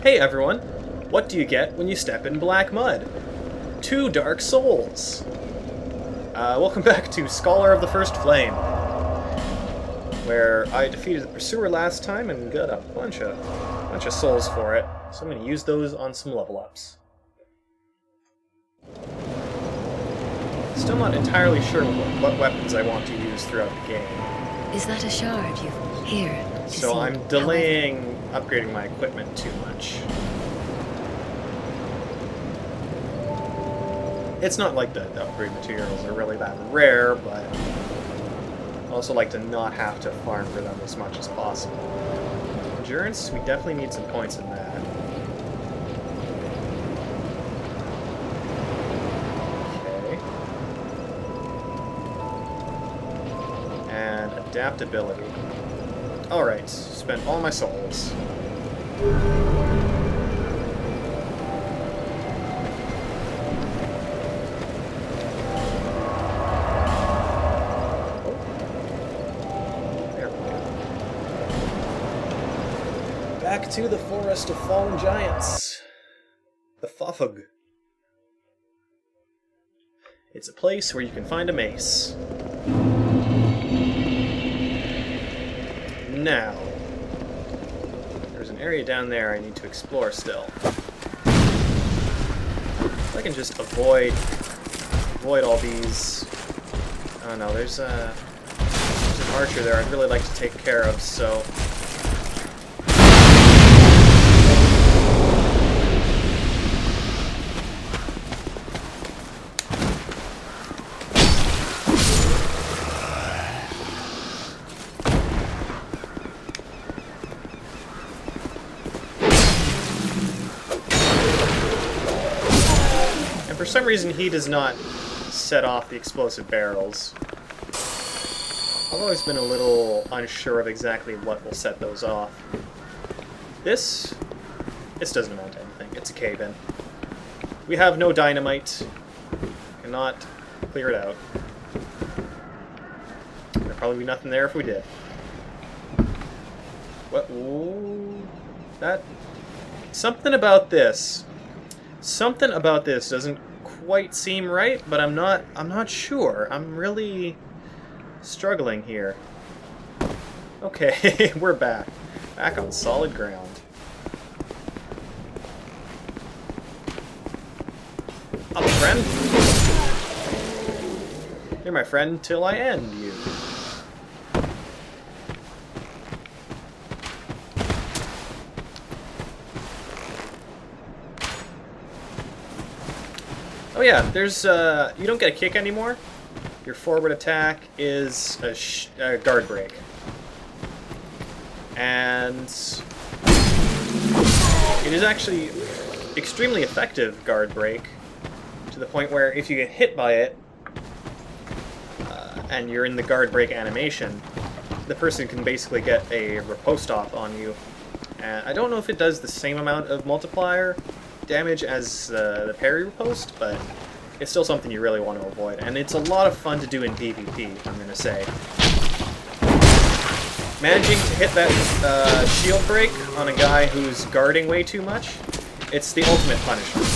Hey everyone! What do you get when you step in black mud? 2 dark souls! Welcome back to Scholar of the First Flame, where I defeated the Pursuer last time and got a bunch of souls for it, so I'm going to use those on some level ups. Still not entirely sure what weapons I want to use throughout the game. Is that a shard you here? So I'm delaying upgrading my equipment too much. It's not like the upgrade materials are really that rare, but I also like to not have to farm for them as much as possible. Endurance, we definitely need some points in that. Okay. And adaptability. Alright, spent all my souls. Back to the Forest of Fallen Giants. The Fafug. It's a place where you can find a mace. Now, there's an area down there I need to explore still. If I can just avoid all these... Oh no, there's an archer there I'd really like to take care of, so... For some reason, he does not set off the explosive barrels. I've always been a little unsure of exactly what will set those off. This doesn't amount to anything. It's a cave-in. We have no dynamite. Cannot clear it out. There'd probably be nothing there if we did. What? Ooh, that... Something about this doesn't quite seem right, but I'm not sure. I'm really struggling here. Okay, we're back. Back on solid ground. Up, friend. You're my friend till I end you. Oh yeah, there's, you don't get a kick anymore. Your forward attack is a guard break. And it is actually extremely effective guard break, to the point where if you get hit by it, and you're in the guard break animation, the person can basically get a riposte off on you. And I don't know if it does the same amount of multiplier damage as the parry riposte, but it's still something you really want to avoid. And it's a lot of fun to do in PvP, I'm going to say. Managing to hit that shield break on a guy who's guarding way too much, it's the ultimate punishment.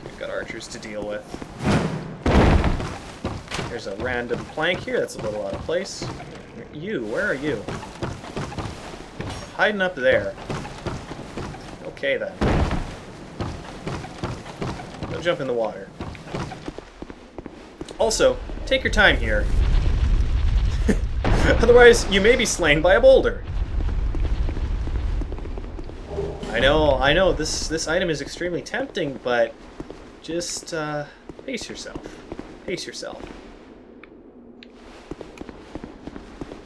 We've got archers to deal with. There's a random plank here that's a little out of place. You, where are you? Hiding up there. Okay then. Don't jump in the water. Also, take your time here. Otherwise, you may be slain by a boulder. I know, this item is extremely tempting, but just, pace yourself. Pace yourself.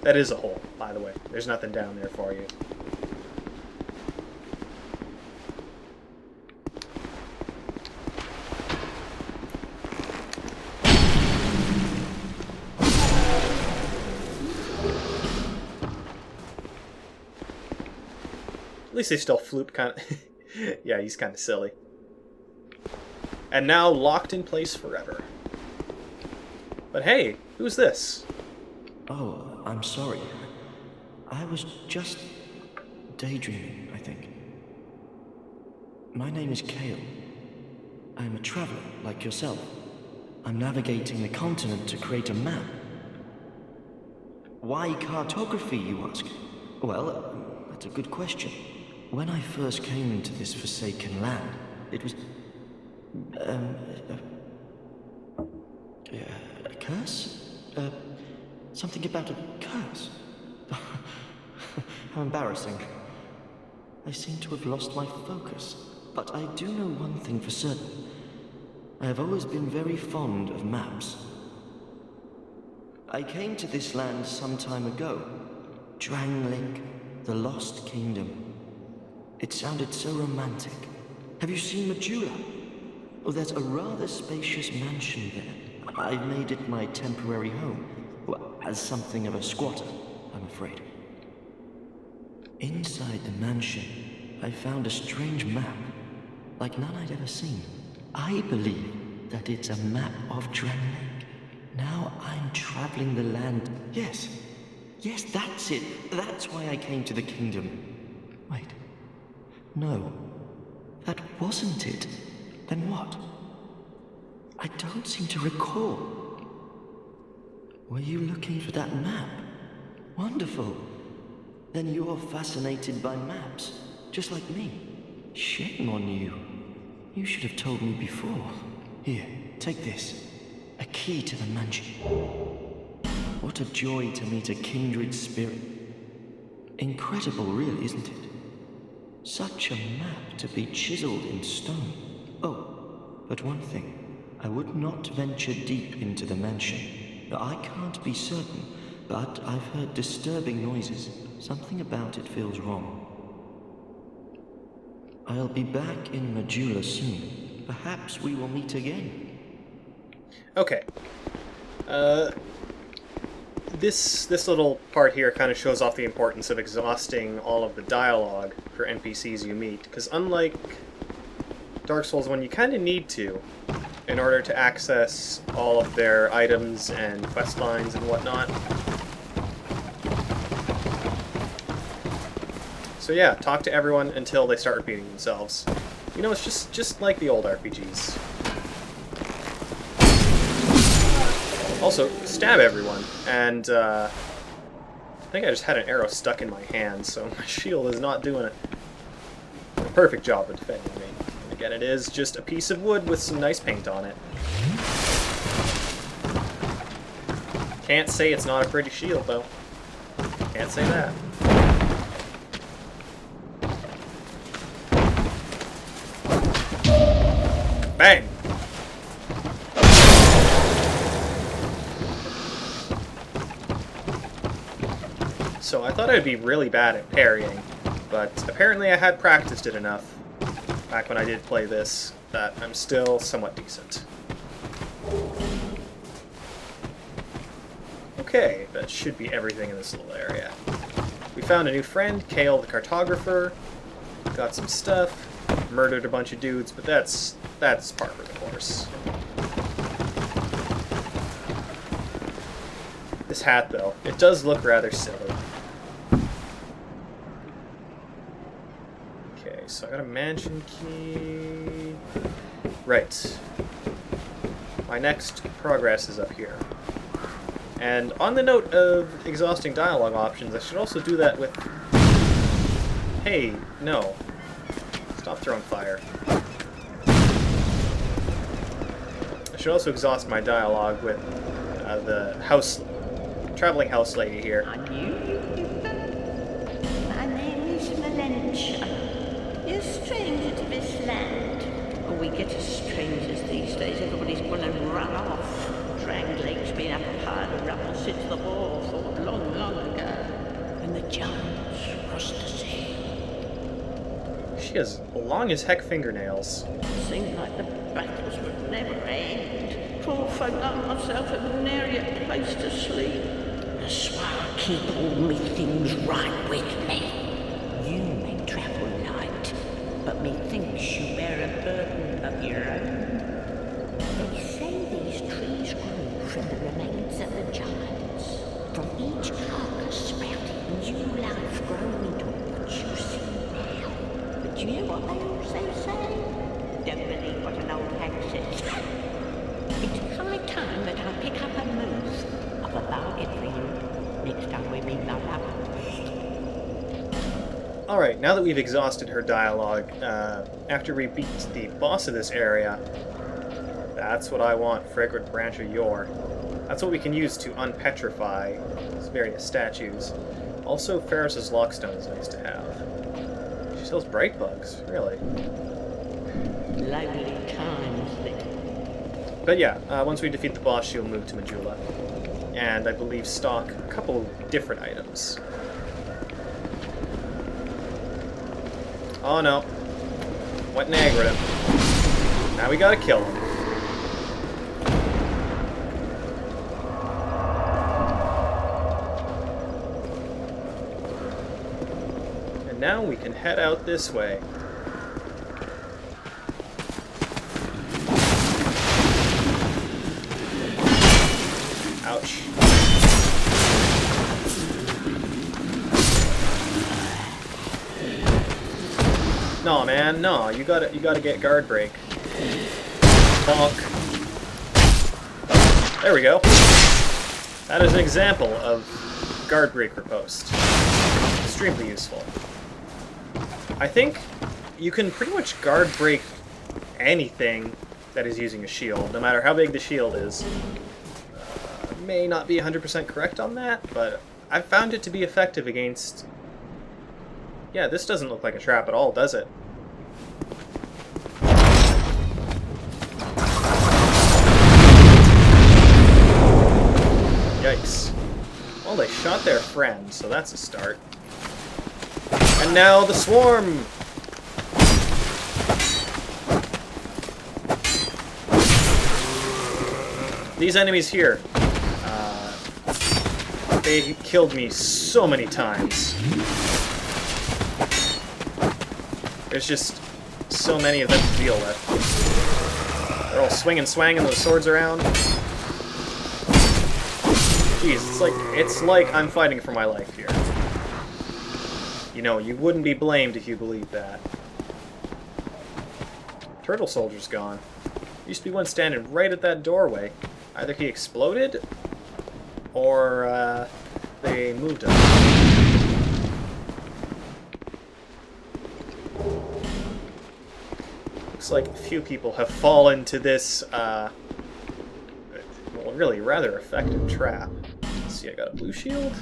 That is a hole, by the way. There's nothing down there for you. At least they still floop kind of... Yeah, he's kind of silly. And now locked in place forever. But hey, who's this? Oh, I'm sorry. I was just daydreaming, I think. My name is Kale. I'm a traveler, like yourself. I'm navigating the continent to create a map. Why cartography, you ask? Well, that's a good question. When I first came into this forsaken land, it was... a curse? Something about a curse? How embarrassing. I seem to have lost my focus, but I do know one thing for certain. I have always been very fond of maps. I came to this land some time ago. Drangleic, the Lost Kingdom. It sounded so romantic. Have you seen Majula? Oh, there's a rather spacious mansion there. I've made it my temporary home. Well, as something of a squatter, I'm afraid. Inside the mansion, I found a strange map, like none I'd ever seen. I believe that it's a map of Drangleic. Now I'm traveling the land. Yes, that's it. That's why I came to the kingdom. Wait. No, that wasn't it. Then what? I don't seem to recall. Were you looking for that map? Wonderful. Then you're fascinated by maps, just like me. Shame on you. You should have told me before. Here, take this. A key to the mansion. What a joy to meet a kindred spirit. Incredible, really, isn't it? Such a map to be chiseled in stone. Oh, but one thing. I would not venture deep into the mansion. I can't be certain, but I've heard disturbing noises. Something about it feels wrong. I'll be back in Majula soon. Perhaps we will meet again. Okay. This little part here kind of shows off the importance of exhausting all of the dialogue for NPCs you meet, because unlike Dark Souls 1, you kind of need to in order to access all of their items and quest lines and whatnot. So yeah, talk to everyone until they start repeating themselves. You know, it's just like the old RPGs. Also, stab everyone, and I think I just had an arrow stuck in my hand, so my shield is not doing a perfect job of defending me. And again, it is just a piece of wood with some nice paint on it. Can't say it's not a pretty shield, though. Can't say that. Bang! So I thought I'd be really bad at parrying, but apparently I had practiced it enough back when I did play this that I'm still somewhat decent. Okay, that should be everything in this little area. We found a new friend, Kale the cartographer, got some stuff, murdered a bunch of dudes, but that's par for the course. This hat, though, it does look rather silly. Okay, so I got a mansion key. Right. My next progress is up here. And on the note of exhausting dialogue options, I should also do that with... Hey, no. Stop throwing fire. I should also exhaust my dialogue with the traveling house lady here. My name is Valentia. You're a stranger to this land. Oh, we get as strangers these days. Everybody's gone and run off. Drangleic's been up a pile of rubble since the war fought long, long ago. And the giants crossed the sea. She has long as heck fingernails. Seemed like the battles would never end. Poor folk like myself have nary a place to sleep. The swell keep all me things right with me. You may travel light, but methinks you bear a burden of your own. They say these trees grew from the remains of the giants. From each carcass sprouted new life. come with me, my love. Alright, now that we've exhausted her dialogue, after we beat the boss of this area, that's what I want, Fragrant Branch of Yore. That's what we can use to unpetrify these various statues. Also, Ferris's Lockstone is nice to have. She sells bright bugs, really. Lonely times then. But yeah, once we defeat the boss, she'll move to Majula. And I believe stock a couple different items. Oh no. Went and aggroed him. Now we gotta kill him. And now we can head out this way. Ouch. No, man, no. You gotta get guard break. Bonk. There we go. That is an example of guard break riposte. Extremely useful. I think you can pretty much guard break anything that is using a shield, no matter how big the shield is. May not be 100% correct on that, but I've found it to be effective against... Yeah, this doesn't look like a trap at all, does it? Yikes. Well, they shot their friend, so that's a start. And now the swarm! These enemies here, they killed me so many times. There's just so many of them to deal with. They're all swinging, swanging those swords around. Jeez, it's like I'm fighting for my life here. You know, you wouldn't be blamed if you believed that. Turtle Soldier's gone. Used to be one standing right at that doorway. Either he exploded, or they moved him. Looks like a few people have fallen to this, well, really rather effective trap. Let's see, I got a blue shield.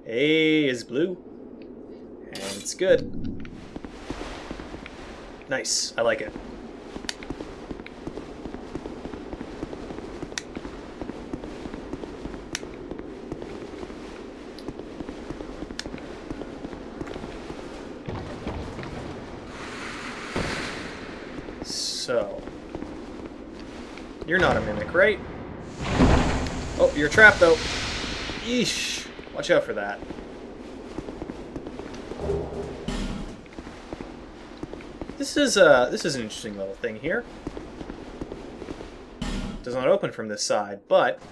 Hey, is blue. And it's good. Nice, I like it. So, you're not a mimic, right? Oh, you're trapped though. Yeesh. Watch out for that. This is an interesting little thing here. Does not open from this side, but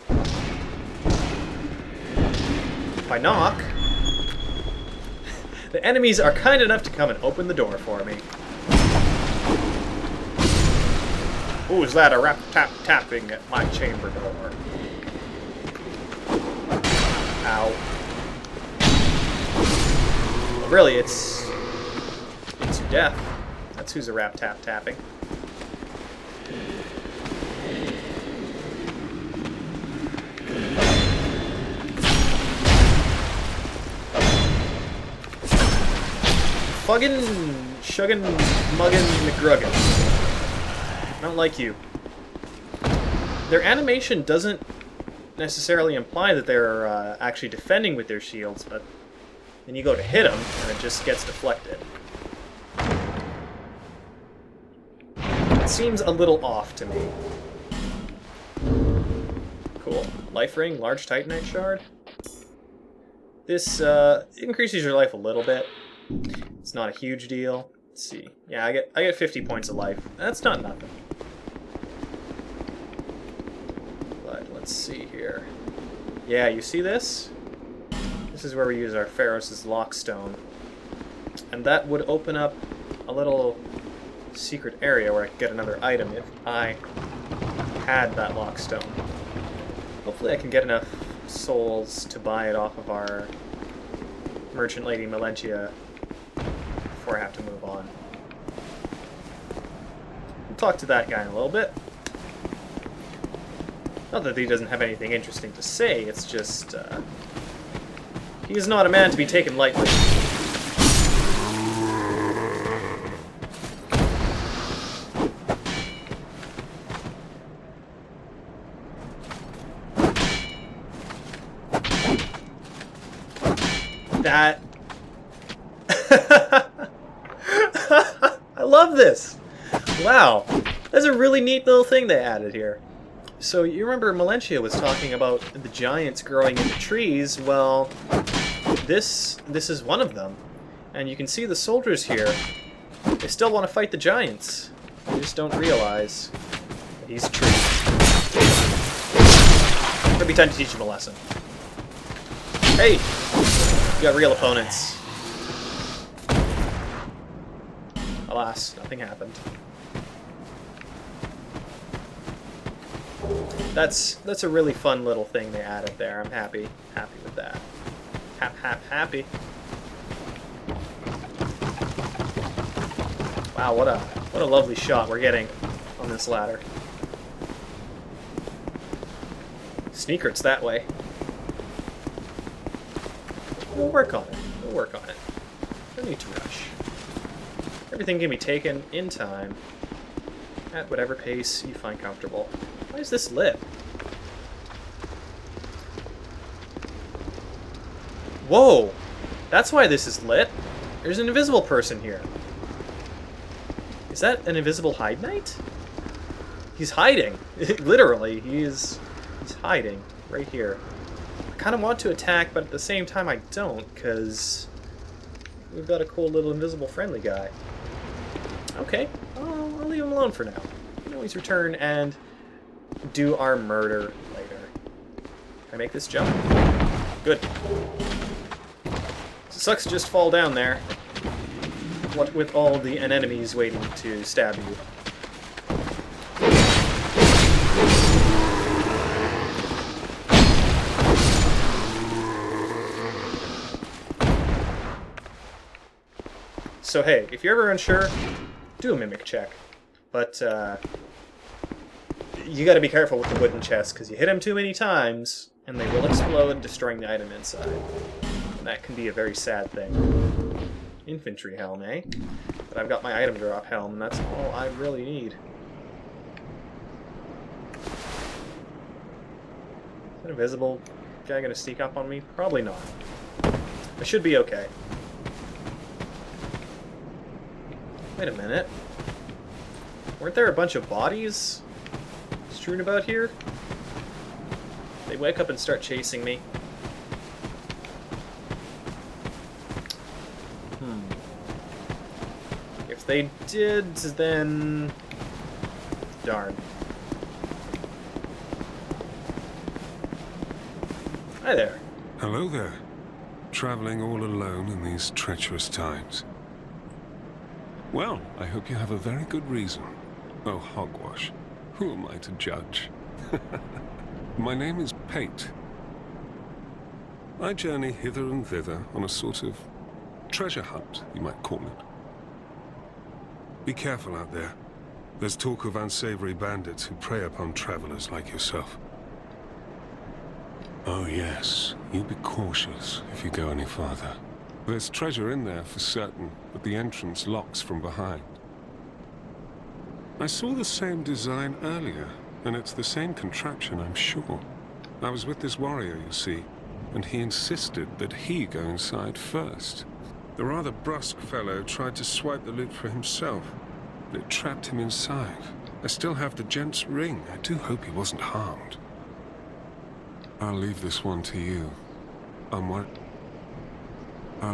if I knock, the enemies are kind enough to come and open the door for me. Ooh, is that a rap-tap-tapping at my chamber door? Ow. Well, really, it's your death. That's who's a rap-tap-tapping. Fuggin', shuggin', muggin', McGruggin'. I don't like you. Their animation doesn't necessarily imply that they're actually defending with their shields, but then you go to hit them, and it just gets deflected. It seems a little off to me. Cool. Life ring, large titanite shard. This increases your life a little bit. It's not a huge deal. Let's see. Yeah, I get 50 points of life. That's not nothing. But let's see here. Yeah, you see this? This is where we use our Pharos' Lockstone. And that would open up a little secret area where I could get another item if I had that Lockstone. Hopefully I can get enough souls to buy it off of our merchant lady Melentia before I have to move on. We'll talk to that guy in a little bit. Not that he doesn't have anything interesting to say, it's just, he is not a man to be taken lightly. That... I love this! Wow, that's a really neat little thing they added here. So you remember Melentia was talking about the giants growing into trees? Well, this is one of them. And you can see the soldiers here. They still want to fight the giants. They just don't realize that he's a tree. It'll be time to teach him a lesson. Hey! You got real opponents. Alas, nothing happened. That's a really fun little thing they added there. I'm happy with that. Happy. Wow, what a lovely shot we're getting on this ladder. Sneaker, it's that way. We'll work on it. We'll work on it. No need to rush. Everything can be taken in time, at whatever pace you find comfortable. Why is this lit? Whoa! That's why this is lit. There's an invisible person here. Is that an invisible hide knight? He's hiding. Literally, he's hiding right here. I kind of want to attack, but at the same time I don't, because we've got a cool little invisible friendly guy. Okay, I'll leave him alone for now. We can always return and do our murder later. Can I make this jump? Good. Sucks to just fall down there. What with all the enemies waiting to stab you. So hey, if you're ever unsure, do a mimic check. But you gotta be careful with the wooden chests, because you hit them too many times, and they will explode, destroying the item inside. And that can be a very sad thing. Infantry helm, eh? But I've got my item drop helm, and that's all I really need. Is that invisible guy gonna sneak up on me? Probably not. I should be okay. Wait a minute. Weren't there a bunch of bodies strewn about here? They wake up and start chasing me. If they did, then... darn. Hi there. Hello there. Traveling all alone in these treacherous times. Well, I hope you have a very good reason. Oh, hogwash. Who am I to judge? My name is Pate. I journey hither and thither on a sort of treasure hunt, you might call it. Be careful out there. There's talk of unsavory bandits who prey upon travelers like yourself. Oh yes, you be cautious if you go any farther. There's treasure in there for certain, but the entrance locks from behind. I saw the same design earlier, and it's the same contraption, I'm sure. I was with this warrior, you see, and he insisted that he go inside first. The rather brusque fellow tried to swipe the loot for himself, but it trapped him inside. I still have the gent's ring. I do hope he wasn't harmed. I'll leave this one to you. I'll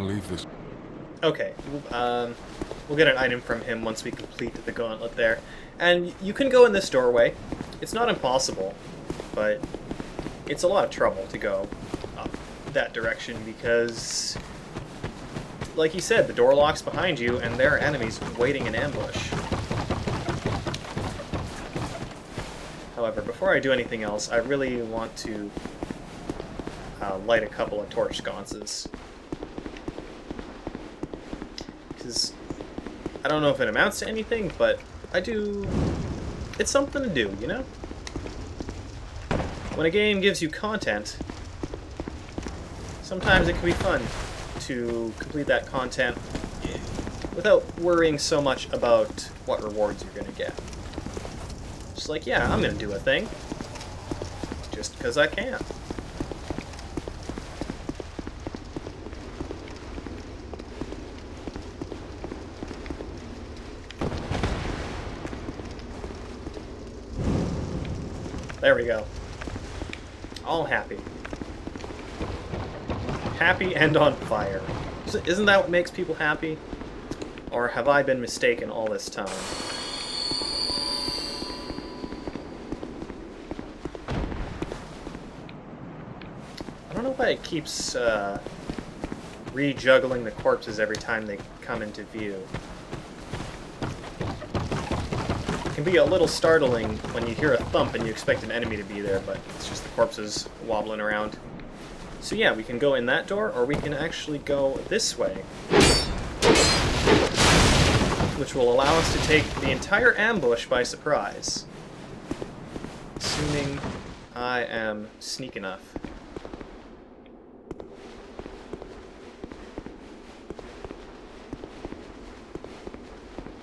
leave this... Okay, we'll get an item from him once we complete the gauntlet there. And you can go in this doorway. It's not impossible, but it's a lot of trouble to go up that direction because, like he said, the door locks behind you and there are enemies waiting in ambush. However, before I do anything else, I really want to light a couple of torch sconces. Because I don't know if it amounts to anything, but I do... It's something to do, you know? When a game gives you content, sometimes it can be fun to complete that content without worrying so much about what rewards you're going to get. Just like, yeah, I'm going to do a thing. Just because I can. There we go. All happy. Happy and on fire. Isn't that what makes people happy? Or have I been mistaken all this time? I don't know why it keeps rejuggling the corpses every time they come into view. It can be a little startling when you hear a thump and you expect an enemy to be there, but it's just the corpses wobbling around. So yeah, we can go in that door, or we can actually go this way, which will allow us to take the entire ambush by surprise. Assuming I am sneak enough.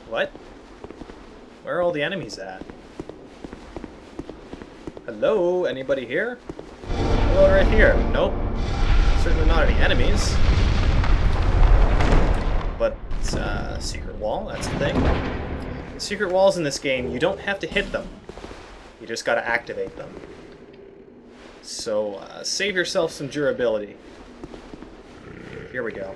What? Where are all the enemies at? Hello? Anybody here? Hello, right here. Nope. Certainly not any enemies. But secret wall, that's the thing. Secret walls in this game, you don't have to hit them. You just gotta activate them. So, save yourself some durability. Here we go.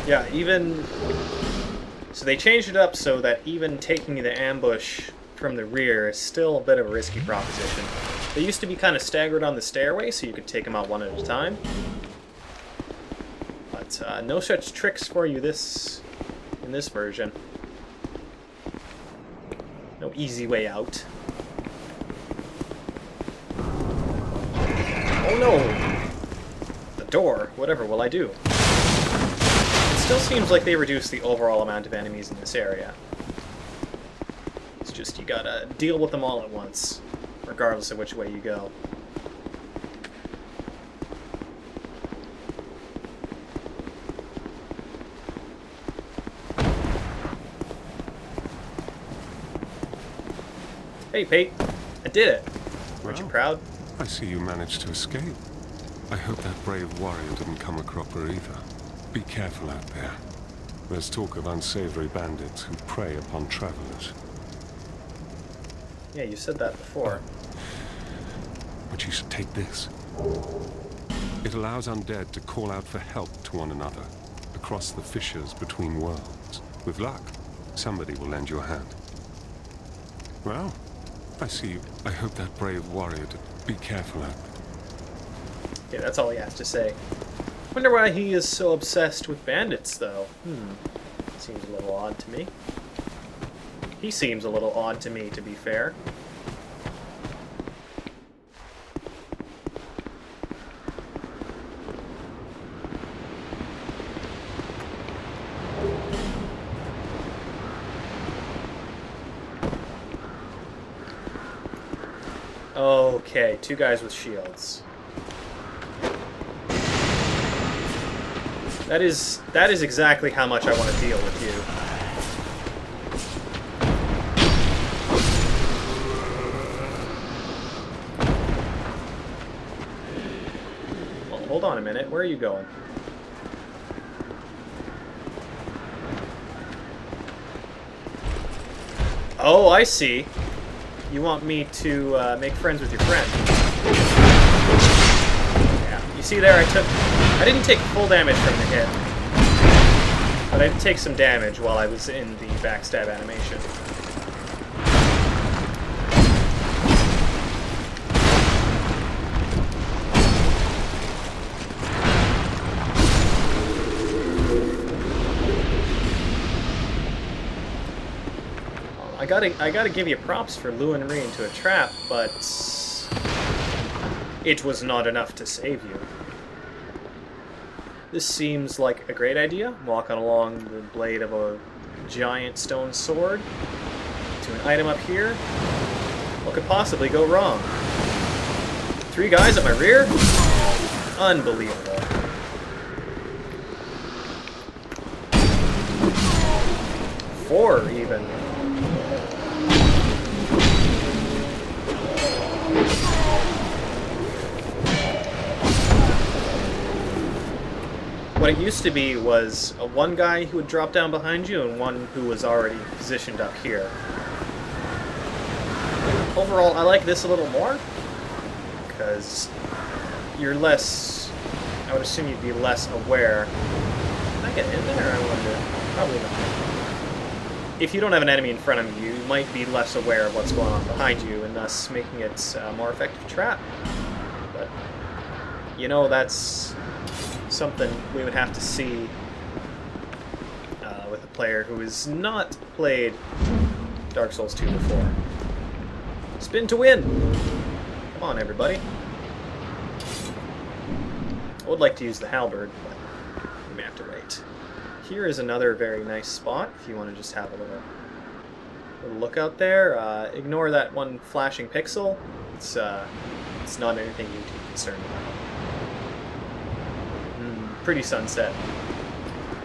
Yeah, even... So they changed it up so that even taking the ambush from the rear is still a bit of a risky proposition. They used to be kind of staggered on the stairway, so you could take them out one at a time. But no such tricks for you in this version. No easy way out. Oh no! The door. Whatever will I do? It still seems like they reduced the overall amount of enemies in this area. It's just you gotta deal with them all at once, regardless of which way you go. Hey, Pate. I did it. Aren't you proud? I see you managed to escape. I hope that brave warrior didn't come a cropper either. Be careful out there. There's talk of unsavory bandits who prey upon travelers. Yeah, you said that before. But you should take this. It allows undead to call out for help to one another across the fissures between worlds. With luck, somebody will lend you a hand. Well, I see you. I hope that brave warrior did. Be careful out there. Yeah, that's all he has to say. Wonder why he is so obsessed with bandits, though. Seems a little odd to me. He seems a little odd to me, to be fair. Okay, two guys with shields. That is exactly how much I want to deal with you. Well, hold on a minute. Where are you going? Oh, I see. You want me to make friends with your friend. Yeah, you see there, I didn't take full damage from the hit, but I did take some damage while I was in the backstab animation. gotta give you props for luring me into a trap, but it was not enough to save you. This seems like a great idea. Walking along the blade of a giant stone sword to an item up here. What could possibly go wrong? 3 guys at my rear? Unbelievable. Four, even. What it used to be was one guy who would drop down behind you and one who was already positioned up here. Overall, I like this a little more, because you're less... I would assume you'd be less aware. Can I get in there? I wonder. Probably not. If you don't have an enemy in front of you, you might be less aware of what's going on behind you, and thus making it a more effective trap. But, you know, that's something we would have to see with a player who has not played Dark Souls 2 before. Spin to win! Come on, everybody. I would like to use the halberd, but we may have to wait. Here is another very nice spot, if you want to just have a little look out there. Ignore that one flashing pixel. It's not anything you need to be concerned about. Pretty sunset.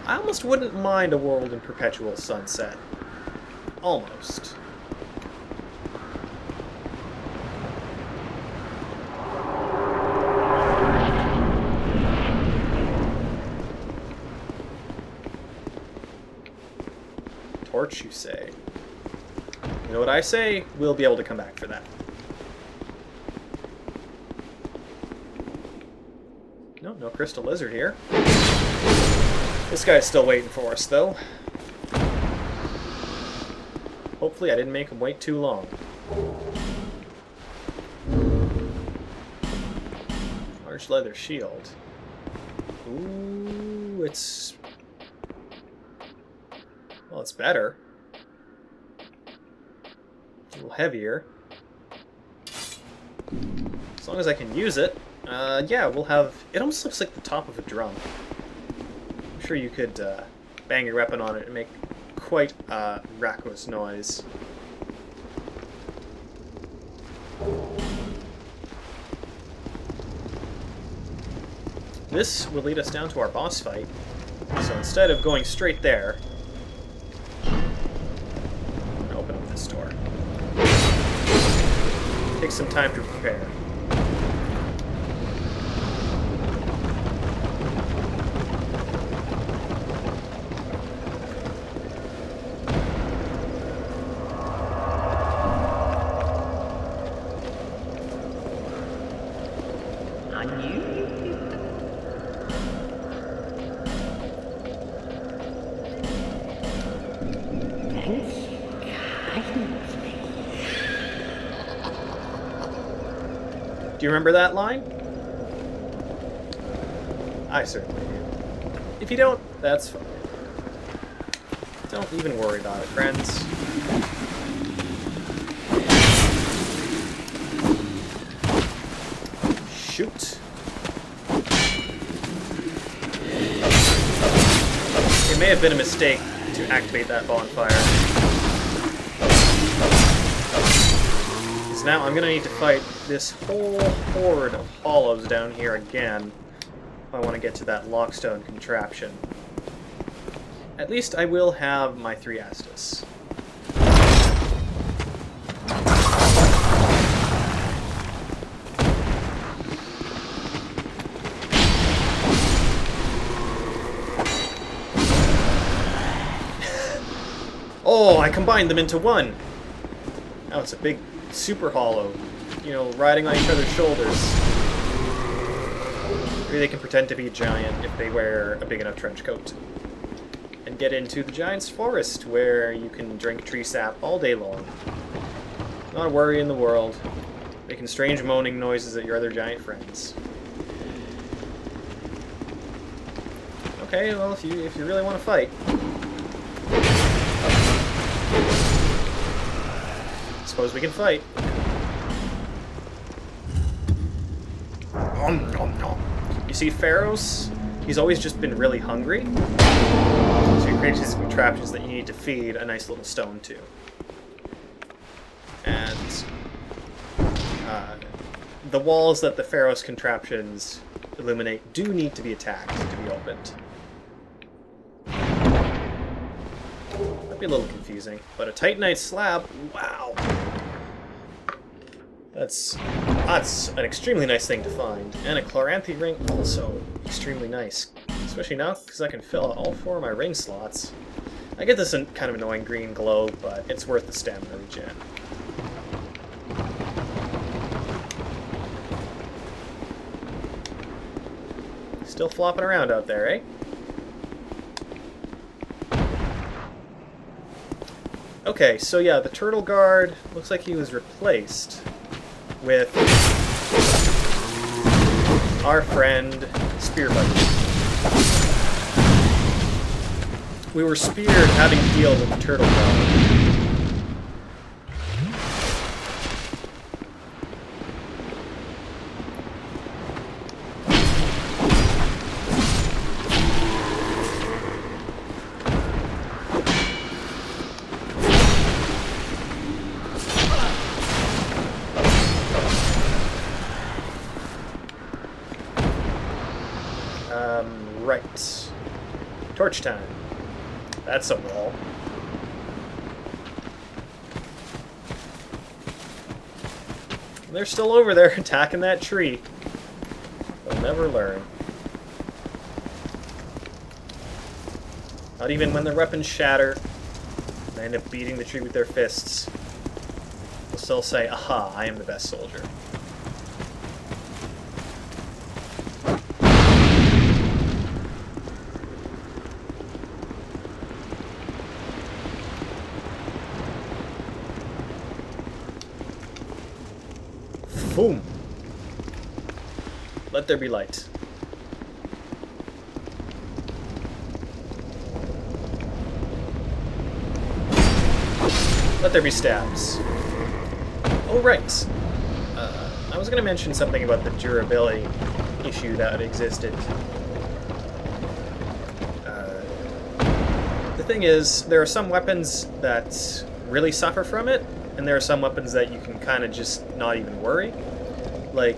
I almost wouldn't mind a world in perpetual sunset. Almost. Torch, you say? You know what I say? We'll be able to come back for that. No crystal lizard here. This guy's still waiting for us, though. Hopefully I didn't make him wait too long. Large leather shield. Ooh, it's... well, it's better. A little heavier. As long as I can use it. Yeah, we'll have... it almost looks like the top of a drum. I'm sure you could bang your weapon on it and make quite a raucous noise. This will lead us down to our boss fight. So instead of going straight there, I'm gonna open up this door. Take some time to prepare. Do you remember that line? I certainly do. If you don't, that's fine. Don't even worry about it, friends. Shoot. It may have been a mistake to activate that bonfire. Because now I'm going to need to fight this whole horde of hollows down here again if I want to get to that lockstone contraption. At least I will have my 3 Estus. Oh, I combined them into one! Now it's a big super hollow. You know, riding on each other's shoulders. Maybe they can pretend to be giant if they wear a big enough trench coat. And get into the giant's forest, where you can drink tree sap all day long. Not a worry in the world. Making strange moaning noises at your other giant friends. Okay, well, if you really want to fight. suppose we can fight. You see, Pharaoh's, he's always just been really hungry. So he creates these contraptions that you need to feed a nice little stone to. And the walls that the Pharaoh's contraptions illuminate do need to be attacked to be opened. Might be a little confusing, but a Titanite slab, wow. That's an extremely nice thing to find. And a Chloranthe ring, also extremely nice. Especially now, because I can fill out all 4 of my ring slots. I get this kind of annoying green glow, but it's worth the stamina regen. Still flopping around out there, eh? Okay, so yeah, the turtle guard looks like he was replaced with our friend Spearbuddy. We were speared having to deal with the turtle guard. Right. Torch time. That's a wall. They're still over there attacking that tree. They'll never learn. Not even when their weapons shatter, they end up beating the tree with their fists. They'll still say, "Aha, I am the best soldier." Boom! Let there be light. Let there be stabs. Oh, right. I was going to mention something about the durability issue that existed. The thing is, there are some weapons that really suffer from it, and there are some weapons that you can kind of just not even worry. Like,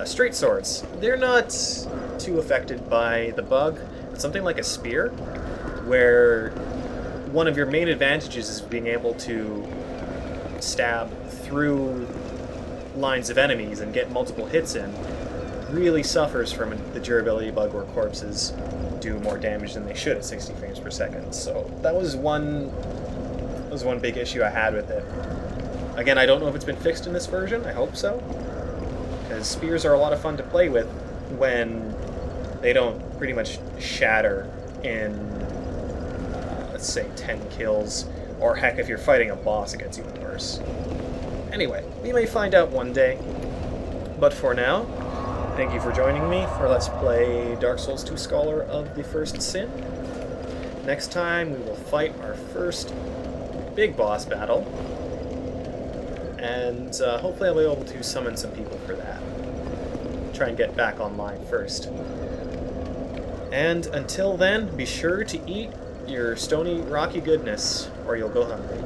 straight swords. They're not too affected by the bug. But something like a spear, where one of your main advantages is being able to stab through lines of enemies and get multiple hits in, really suffers from the durability bug where corpses do more damage than they should at 60 frames per second. So that was one big issue I had with it. Again, I don't know if it's been fixed in this version. I hope so. Because spears are a lot of fun to play with when they don't pretty much shatter in, let's say, 10 kills. Or heck, if you're fighting a boss, it gets even worse. Anyway, we may find out one day. But for now, thank you for joining me for Let's Play Dark Souls 2 Scholar of the First Sin. Next time, we will fight our first big boss battle. And hopefully I'll be able to summon some people for that. Try and get back online first. And until then, be sure to eat your stony, rocky goodness, or you'll go hungry.